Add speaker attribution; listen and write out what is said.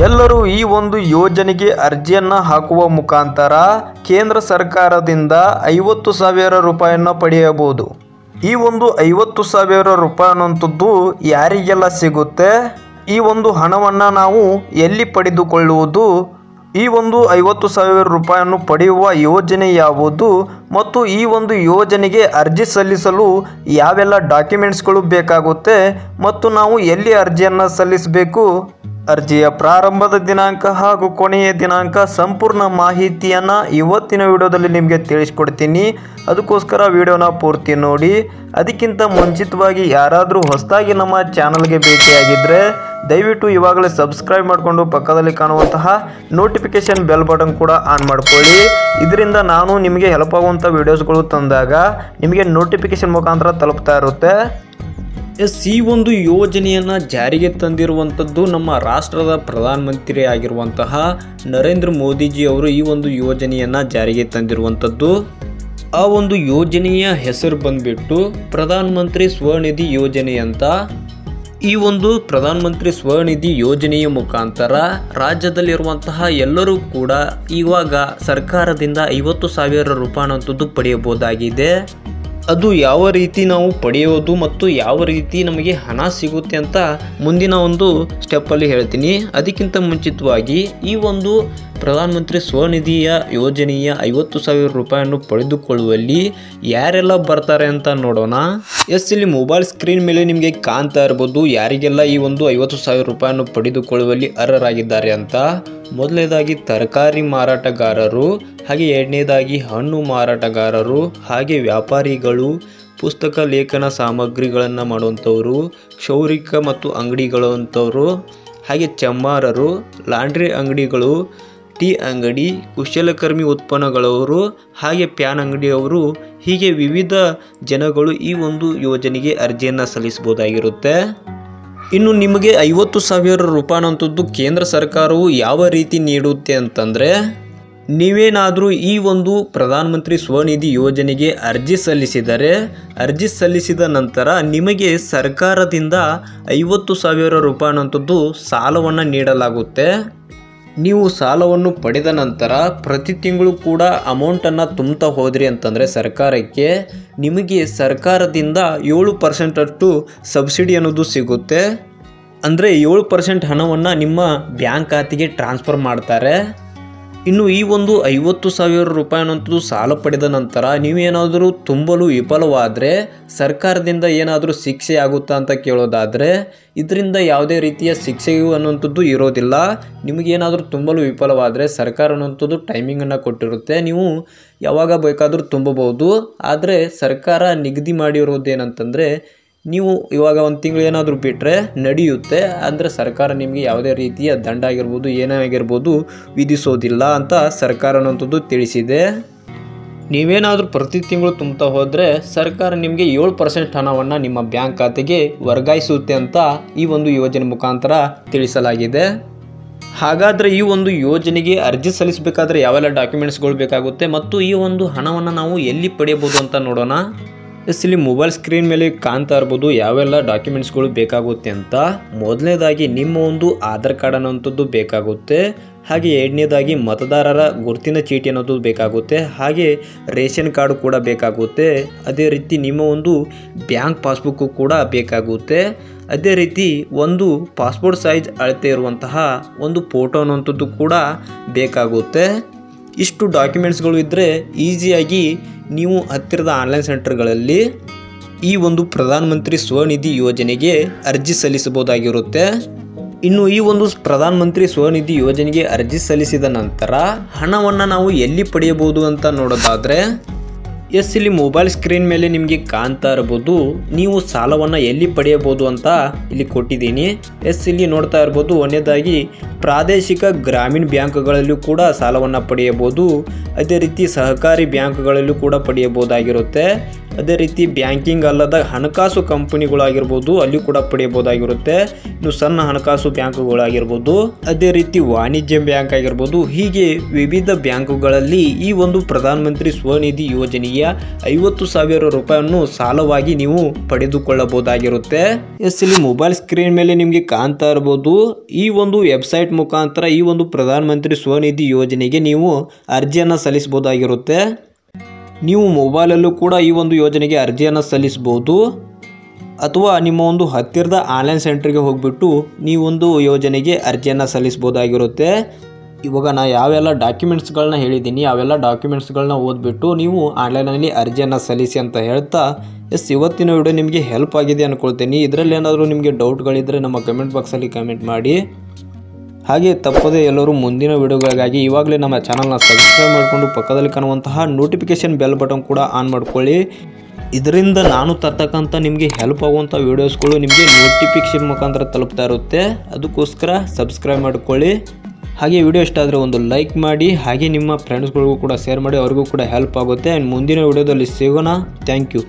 Speaker 1: ಎಲ್ಲರೂ ಈ ಒಂದು ಯೋಜನೆಗೆ ಅರ್ಜಿಯನ್ನು ಹಾಕುವ ಮುಖಾಂತರ ಕೇಂದ್ರ ಸರ್ಕಾರದಿಂದ 50,000 ರೂಪಾಯಿಯನ್ನು ಪಡೆಯಬಹುದು. ಈ ಒಂದು 50,000 ರೂಪಾಯಿ ಅನ್ನುವಂಥದ್ದು ಯಾರಿಗೆಲ್ಲ ಸಿಗುತ್ತೆ, ಈ ಒಂದು ಹಣವನ್ನು ನಾವು ಎಲ್ಲಿ ಪಡೆದುಕೊಳ್ಳುವುದು, ಈ ಒಂದು 50,000 ರೂಪಾಯಿಯನ್ನು ಪಡೆಯುವ ಯೋಜನೆ ಯಾವುದು ಮತ್ತು ಈ ಒಂದು ಯೋಜನೆಗೆ ಅರ್ಜಿ ಸಲ್ಲಿಸಲು ಯಾವೆಲ್ಲ ಡಾಕ್ಯುಮೆಂಟ್ಸ್ಗಳು ಬೇಕಾಗುತ್ತೆ ಮತ್ತು ನಾವು ಎಲ್ಲಿ ಅರ್ಜಿಯನ್ನು ಸಲ್ಲಿಸಬೇಕು, ಅರ್ಜಿಯ ಪ್ರಾರಂಭದ ದಿನಾಂಕ ಹಾಗೂ ಕೊನೆಯ ದಿನಾಂಕ ಸಂಪೂರ್ಣ ಮಾಹಿತಿಯನ್ನು ಇವತ್ತಿನ ವಿಡಿಯೋದಲ್ಲಿ ನಿಮಗೆ ತಿಳಿಸ್ಕೊಡ್ತೀನಿ. ಅದಕ್ಕೋಸ್ಕರ ವಿಡಿಯೋನ ಪೂರ್ತಿ ನೋಡಿ. ಅದಕ್ಕಿಂತ ಮುಂಚಿತವಾಗಿ ಯಾರಾದರೂ ಹೊಸದಾಗಿ ನಮ್ಮ ಚಾನಲ್ಗೆ ಭೇಟಿಯಾಗಿದ್ದರೆ ದಯವಿಟ್ಟು ಇವಾಗಲೇ ಸಬ್ಸ್ಕ್ರೈಬ್ ಮಾಡಿಕೊಂಡು ಪಕ್ಕದಲ್ಲಿ ಕಾಣುವಂತಹ ನೋಟಿಫಿಕೇಷನ್ ಬೆಲ್ ಬಟನ್ ಕೂಡ ಆನ್ ಮಾಡ್ಕೊಳ್ಳಿ. ಇದರಿಂದ ನಾನು ನಿಮಗೆ ಹೆಲ್ಪ್ ಆಗುವಂಥ ವಿಡಿಯೋಸ್ಗಳು ತಂದಾಗ ನಿಮಗೆ ನೋಟಿಫಿಕೇಷನ್ ಮುಖಾಂತರ ತಲುಪ್ತಾ ಇರುತ್ತೆ. ಈ ಒಂದು ಯೋಜನೆಯನ್ನು ಜಾರಿಗೆ ತಂದಿರುವಂಥದ್ದು ನಮ್ಮ ರಾಷ್ಟ್ರದ ಪ್ರಧಾನಮಂತ್ರಿ ಆಗಿರುವಂತಹ ನರೇಂದ್ರ ಮೋದಿಜಿ ಅವರು ಈ ಒಂದು ಯೋಜನೆಯನ್ನು ಜಾರಿಗೆ ತಂದಿರುವಂಥದ್ದು. ಆ ಒಂದು ಯೋಜನೆಯ ಹೆಸರು ಬಂದ್ಬಿಟ್ಟು ಪ್ರಧಾನಮಂತ್ರಿ ಸ್ವನಿಧಿ ಯೋಜನೆ ಅಂತ. ಈ ಒಂದು ಪ್ರಧಾನಮಂತ್ರಿ ಸ್ವನಿಧಿ ಯೋಜನೆಯ ಮುಖಾಂತರ ರಾಜ್ಯದಲ್ಲಿರುವಂತಹ ಎಲ್ಲರೂ ಕೂಡ ಇವಾಗ ಸರ್ಕಾರದಿಂದ 50,000 ರೂಪಾಯಿ ಅನ್ನೋಂಥದ್ದು ಪಡೆಯಬಹುದಾಗಿದೆ. ಅದು ಯಾವ ರೀತಿ ನಾವು ಪಡೆಯೋದು ಮತ್ತು ಯಾವ ರೀತಿ ನಮಗೆ ಹಣ ಸಿಗುತ್ತೆ ಅಂತ ಮುಂದಿನ ಒಂದು ಸ್ಟೆಪ್ಪಲ್ಲಿ ಹೇಳ್ತೀನಿ. ಅದಕ್ಕಿಂತ ಮುಂಚಿತವಾಗಿ ಈ ಒಂದು ಪ್ರಧಾನಮಂತ್ರಿ ಸ್ವನಿಧಿಯ ಯೋಜನೆಯ 50,000 ರೂಪಾಯಿಯನ್ನು ಪಡೆದುಕೊಳ್ಳುವಲ್ಲಿ ಯಾರೆಲ್ಲ ಬರ್ತಾರೆ ಅಂತ ನೋಡೋಣ. ಇಲ್ಲಿ ಮೊಬೈಲ್ ಸ್ಕ್ರೀನ್ ಮೇಲೆ ನಿಮಗೆ ಕಾಣ್ತಾ ಇರ್ಬೋದು ಯಾರಿಗೆಲ್ಲ ಈ ಒಂದು 50,000 ರೂಪಾಯಿಯನ್ನು ಪಡೆದುಕೊಳ್ಳುವಲ್ಲಿ ಅರ್ಹರಾಗಿದ್ದಾರೆ ಅಂತ. ಮೊದಲನೇದಾಗಿ ತರಕಾರಿ ಮಾರಾಟಗಾರರು, ಹಾಗೆ ಎರಡನೇದಾಗಿ ಹಣ್ಣು ಮಾರಾಟಗಾರರು, ಹಾಗೆ ವ್ಯಾಪಾರಿಗಳು, ಪುಸ್ತಕ ಲೇಖನ ಸಾಮಗ್ರಿಗಳನ್ನು ಮಾಡುವಂಥವರು, ಕ್ಷೌರಿಕ ಮತ್ತು ಅಂಗಡಿಗಳಂಥವರು, ಹಾಗೆ ಚಮ್ಮಾರರು, ಲಾಂಡ್ರಿ ಅಂಗಡಿಗಳು, ಟೀ ಅಂಗಡಿ, ಕುಶಲಕರ್ಮಿ ಉತ್ಪನ್ನಗಳವರು, ಹಾಗೆ ಪ್ಯಾನ್ ಅಂಗಡಿಯವರು, ಹೀಗೆ ವಿವಿಧ ಜನಗಳು ಈ ಒಂದು ಯೋಜನೆಗೆ ಅರ್ಜಿಯನ್ನು ಸಲ್ಲಿಸಬಹುದಾಗಿರುತ್ತೆ. ಇನ್ನು ನಿಮಗೆ 50,000 ರೂಪಾಯಿ ಅನ್ನೋಂಥದ್ದು ಕೇಂದ್ರ ಸರ್ಕಾರವು ಯಾವ ರೀತಿ ನೀಡುತ್ತೆ ಅಂತಂದರೆ, ನೀವೇನಾದರೂ ಈ ಒಂದು ಪ್ರಧಾನಮಂತ್ರಿ ಸ್ವನಿಧಿ ಯೋಜನೆಗೆ ಅರ್ಜಿ ಸಲ್ಲಿಸಿದ ನಂತರ ನಿಮಗೆ ಸರ್ಕಾರದಿಂದ 50,000 ರೂಪಾಯಿ ಅನ್ನೋಂಥದ್ದು ಸಾಲವನ್ನು ನೀಡಲಾಗುತ್ತೆ. ನೀವು ಸಾಲವನ್ನು ಪಡೆದ ನಂತರ ಪ್ರತಿ ತಿಂಗಳು ಕೂಡ ಅಮೌಂಟನ್ನು ತುಂಬ್ತಾ ಹೋದ್ರಿ ಅಂತಂದರೆ ಸರ್ಕಾರಕ್ಕೆ ನಿಮಗೆ ಸರ್ಕಾರದಿಂದ 7% ಅಷ್ಟು ಸಬ್ಸಿಡಿ ಅನ್ನೋದು ಸಿಗುತ್ತೆ. ಅಂದರೆ 7% ಹಣವನ್ನು ನಿಮ್ಮ ಬ್ಯಾಂಕ್ ಖಾತೆಗೆ ಟ್ರಾನ್ಸ್ಫರ್ ಮಾಡ್ತಾರೆ. ಇನ್ನು ಈ ಒಂದು 50,000 ರೂಪಾಯಿ ಅನ್ನೋಂಥದ್ದು ಸಾಲ ಪಡೆದ ನಂತರ ನೀವೇನಾದರೂ ತುಂಬಲು ವಿಫಲವಾದರೆ ಸರ್ಕಾರದಿಂದ ಏನಾದರೂ ಶಿಕ್ಷೆ ಆಗುತ್ತಾ ಅಂತ ಕೇಳೋದಾದರೆ ಇದರಿಂದ ಯಾವುದೇ ರೀತಿಯ ಶಿಕ್ಷೆಯು ಅನ್ನುವಂಥದ್ದು ಇರೋದಿಲ್ಲ. ನಿಮಗೇನಾದರೂ ತುಂಬಲು ವಿಫಲವಾದರೆ ಸರ್ಕಾರ ಅನ್ನುವಂಥದ್ದು ಟೈಮಿಂಗನ್ನು ಕೊಟ್ಟಿರುತ್ತೆ, ನೀವು ಯಾವಾಗ ಬೇಕಾದರೂ ತುಂಬಬಹುದು. ಆದರೆ ಸರ್ಕಾರ ನಿಗದಿ ಮಾಡಿರೋದೇನಂತಂದರೆ ನೀವು ಇವಾಗ ಒಂದು ತಿಂಗಳು ಏನಾದರೂ ಬಿಟ್ಟರೆ ನಡೆಯುತ್ತೆ, ಅಂದರೆ ಸರ್ಕಾರ ನಿಮಗೆ ಯಾವುದೇ ರೀತಿಯ ದಂಡ ಆಗಿರ್ಬೋದು ಏನೇ ಆಗಿರ್ಬೋದು ವಿಧಿಸೋದಿಲ್ಲ ಅಂತ ಸರ್ಕಾರ ಅನ್ನೋಂಥದ್ದು ತಿಳಿಸಿದೆ. ನೀವೇನಾದರೂ ಪ್ರತಿ ತಿಂಗಳು ತುಂಬ್ತಾ ಹೋದರೆ ಸರ್ಕಾರ ನಿಮಗೆ 7% ಹಣವನ್ನು ನಿಮ್ಮ ಬ್ಯಾಂಕ್ ಖಾತೆಗೆ ವರ್ಗಾಯಿಸುತ್ತೆ ಅಂತ ಈ ಒಂದು ಯೋಜನೆ ಮುಖಾಂತರ ತಿಳಿಸಲಾಗಿದೆ. ಹಾಗಾದರೆ ಈ ಒಂದು ಯೋಜನೆಗೆ ಅರ್ಜಿ ಸಲ್ಲಿಸಬೇಕಾದ್ರೆ ಯಾವೆಲ್ಲ ಡಾಕ್ಯುಮೆಂಟ್ಸ್ಗಳು ಬೇಕಾಗುತ್ತೆ ಮತ್ತು ಈ ಒಂದು ಹಣವನ್ನು ನಾವು ಎಲ್ಲಿ ಪಡೆಯಬಹುದು ಅಂತ ನೋಡೋಣ. ಇಲ್ಲಿ ಮೊಬೈಲ್ ಸ್ಕ್ರೀನ್ ಮೇಲೆ ಕಾಣ್ತಾ ಇರ್ಬೋದು ಯಾವೆಲ್ಲ ಡಾಕ್ಯುಮೆಂಟ್ಸ್ಗಳು ಬೇಕಾಗುತ್ತೆ ಅಂತ. ಮೊದಲನೇದಾಗಿ ನಿಮ್ಮ ಒಂದು ಆಧಾರ್ ಕಾರ್ಡ್ ಅನ್ನೋಂಥದ್ದು ಬೇಕಾಗುತ್ತೆ, ಹಾಗೆ ಎರಡನೇದಾಗಿ ಮತದಾರರ ಗುರುತಿನ ಚೀಟಿ ಅನ್ನೋದು ಬೇಕಾಗುತ್ತೆ, ಹಾಗೆ ರೇಷನ್ ಕಾರ್ಡು ಕೂಡ ಬೇಕಾಗುತ್ತೆ, ಅದೇ ರೀತಿ ನಿಮ್ಮ ಒಂದು ಬ್ಯಾಂಕ್ ಪಾಸ್ಬುಕ್ಕು ಕೂಡ ಬೇಕಾಗುತ್ತೆ, ಅದೇ ರೀತಿ ಒಂದು ಪಾಸ್ಪೋರ್ಟ್ ಸೈಜ್ ಅಳತೆ ಇರುವಂತಹ ಒಂದು ಫೋಟೋ ಅನ್ನೋಂಥದ್ದು ಕೂಡ ಬೇಕಾಗುತ್ತೆ. ಇಷ್ಟು ಡಾಕ್ಯುಮೆಂಟ್ಸ್ಗಳು ಇದ್ದರೆ ಈಸಿಯಾಗಿ ನೀವು ಹತ್ತಿರದ ಆನ್ಲೈನ್ ಸೆಂಟರ್ಗಳಲ್ಲಿ ಈ ಒಂದು ಪ್ರಧಾನಮಂತ್ರಿ ಸ್ವನಿಧಿ ಯೋಜನೆಗೆ ಅರ್ಜಿ ಸಲ್ಲಿಸಬಹುದಾಗಿರುತ್ತೆ. ಇನ್ನು ಈ ಒಂದು ಪ್ರಧಾನಮಂತ್ರಿ ಸ್ವನಿಧಿ ಯೋಜನೆಗೆ ಅರ್ಜಿ ಸಲ್ಲಿಸಿದ ನಂತರ ಹಣವನ್ನು ನಾವು ಎಲ್ಲಿ ಪಡೆಯಬಹುದು ಅಂತ ನೋಡೋದಾದರೆ ಇಲ್ಲಿ ಮೊಬೈಲ್ ಸ್ಕ್ರೀನ್ ಮೇಲೆ ನಿಮಗೆ ಕಾಣ್ತಾ ಇರ್ಬೋದು ನೀವು ಸಾಲವನ್ನು ಎಲ್ಲಿ ಪಡೆಯಬಹುದು ಅಂತ ಇಲ್ಲಿ ಕೊಟ್ಟಿದ್ದೀನಿ. ಇಲ್ಲಿ ನೋಡ್ತಾ ಇರ್ಬೋದು ಒಂದನೇದಾಗಿ ಪ್ರಾದೇಶಿಕ ಗ್ರಾಮೀಣ ಬ್ಯಾಂಕ್ಗಳಲ್ಲೂ ಕೂಡ ಸಾಲವನ್ನು ಪಡೆಯಬಹುದು, ಅದೇ ರೀತಿ ಸಹಕಾರಿ ಬ್ಯಾಂಕ್ಗಳಲ್ಲೂ ಕೂಡ ಪಡೆಯಬಹುದಾಗಿರುತ್ತೆ. ಅದೇ ರೀತಿ ಬ್ಯಾಂಕಿಂಗ್ ಅಲ್ಲದ ಹಣಕಾಸು ಕಂಪನಿಗಳಾಗಿರ್ಬೋದು ಅಲ್ಲಿ ಕೂಡ ಪಡೆಯಬಹುದಾಗಿರುತ್ತೆ. ಇನ್ನು ಸಣ್ಣ ಹಣಕಾಸು ಬ್ಯಾಂಕುಗಳಾಗಿರ್ಬೋದು, ಅದೇ ರೀತಿ ವಾಣಿಜ್ಯ ಬ್ಯಾಂಕ್ ಆಗಿರ್ಬೋದು, ಹೀಗೆ ವಿವಿಧ ಬ್ಯಾಂಕುಗಳಲ್ಲಿ ಈ ಒಂದು ಪ್ರಧಾನ ಮಂತ್ರಿ ಸ್ವನಿಧಿ ಯೋಜನೆಯ 50,000 ರೂಪಾಯಿಯನ್ನು ಸಾಲವಾಗಿ ನೀವು ಪಡೆದುಕೊಳ್ಳಬಹುದಾಗಿರುತ್ತೆ. ಇಲ್ಲಿ ಮೊಬೈಲ್ ಸ್ಕ್ರೀನ್ ಮೇಲೆ ನಿಮಗೆ ಕಾಣ್ತಾ ಇರಬಹುದು, ಈ ಒಂದು ವೆಬ್ಸೈಟ್ ಮುಖಾಂತರ ಈ ಒಂದು ಪ್ರಧಾನ ಮಂತ್ರಿ ಸ್ವನಿಧಿ ಯೋಜನೆಗೆ ನೀವು ಅರ್ಜಿಯನ್ನು ಸಲ್ಲಿಸಬಹುದಾಗಿರುತ್ತೆ. ನೀವು ಮೊಬೈಲಲ್ಲೂ ಕೂಡ ಈ ಒಂದು ಯೋಜನೆಗೆ ಅರ್ಜಿಯನ್ನು ಸಲ್ಲಿಸಬಹುದು, ಅಥವಾ ನಿಮ್ಮ ಒಂದು ಹತ್ತಿರದ ಆನ್ಲೈನ್ ಸೆಂಟರ್ಗೆ ಹೋಗಿಬಿಟ್ಟು ನೀವೊಂದು ಯೋಜನೆಗೆ ಅರ್ಜಿಯನ್ನು ಸಲ್ಲಿಸಬಹುದಾಗಿರುತ್ತೆ. ಇವಾಗ ನಾನು ಯಾವೆಲ್ಲ ಡಾಕ್ಯುಮೆಂಟ್ಸ್ಗಳನ್ನ ಹೇಳಿದ್ದೀನಿ ಅವೆಲ್ಲ ಡಾಕ್ಯುಮೆಂಟ್ಸ್ಗಳನ್ನ ಓದ್ಬಿಟ್ಟು ನೀವು ಆನ್ಲೈನಲ್ಲಿ ಅರ್ಜಿಯನ್ನು ಸಲ್ಲಿಸಿ ಅಂತ ಹೇಳ್ತಾ ಇವತ್ತಿನ ವಿಡಿಯೋ ನಿಮಗೆ ಹೆಲ್ಪ್ ಆಗಿದೆ ಅಂದ್ಕೊಳ್ತೀನಿ. ಇದರಲ್ಲಿ ಏನಾದರೂ ನಿಮಗೆ ಡೌಟ್ಗಳಿದ್ದರೆ ನಮ್ಮ ಕಮೆಂಟ್ ಬಾಕ್ಸಲ್ಲಿ ಕಮೆಂಟ್ ಮಾಡಿ. ಹಾಗೆ ತಪ್ಪದೇ ಎಲ್ಲರೂ ಮುಂದಿನ ವಿಡಿಯೋಗಳಿಗಾಗಿ ಇವಾಗಲೇ ನಮ್ಮ ಚಾನಲ್ನ ಸಬ್ಸ್ಕ್ರೈಬ್ ಮಾಡಿಕೊಂಡು ಪಕ್ಕದಲ್ಲಿ ಕಾಣುವಂತಹ ನೋಟಿಫಿಕೇಷನ್ ಬೆಲ್ ಬಟನ್ ಕೂಡ ಆನ್ ಮಾಡ್ಕೊಳ್ಳಿ. ಇದರಿಂದ ನಾನು ತರ್ತಕ್ಕಂಥ ನಿಮಗೆ ಹೆಲ್ಪ್ ಆಗುವಂಥ ವೀಡಿಯೋಸ್ಗಳು ನಿಮಗೆ ನೋಟಿಫಿಕೇಷನ್ ಮುಖಾಂತರ ತಲುಪ್ತಾ ಇರುತ್ತೆ. ಅದಕ್ಕೋಸ್ಕರ ಸಬ್ಸ್ಕ್ರೈಬ್ ಮಾಡ್ಕೊಳ್ಳಿ. ಹಾಗೆ ವಿಡಿಯೋ ಇಷ್ಟ ಆದರೆ ಒಂದು ಲೈಕ್ ಮಾಡಿ, ಹಾಗೆ ನಿಮ್ಮ ಫ್ರೆಂಡ್ಸ್ಗಳಿಗೂ ಕೂಡ ಶೇರ್ ಮಾಡಿ, ಅವ್ರಿಗೂ ಕೂಡ ಹೆಲ್ಪ್ ಆಗುತ್ತೆ. ಮುಂದಿನ ವಿಡಿಯೋದಲ್ಲಿ ಸಿಗೋಣ. Thank you.